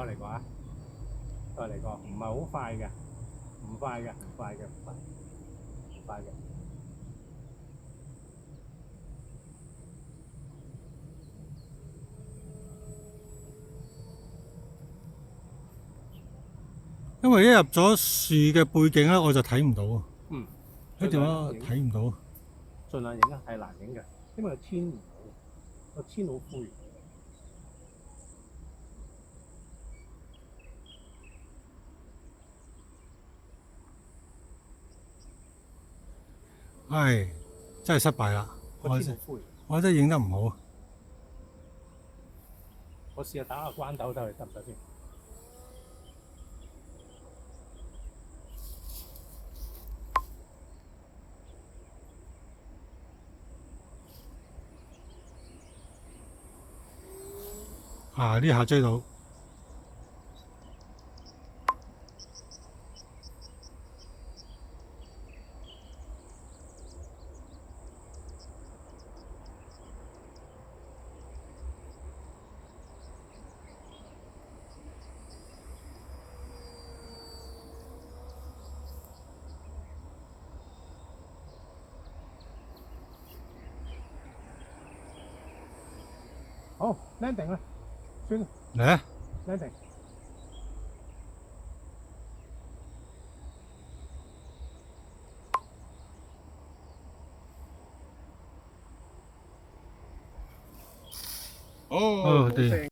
再嚟過啊！再嚟過，唔係好快嘅，唔快嘅，唔快嘅，唔快，唔快嘅。因為一入咗樹嘅背景咧，我就睇唔到啊。嗯，喺電話睇唔到。盡量影啊，係難影嘅，因為個天唔好，個天好灰。唉，真係失敗啦！個天好灰。我真係影得唔好。我試下打個關斗睇佢得唔得先。啊！呢下追到。好 landing 啦，算啦。嚟啊 landing。哦，對。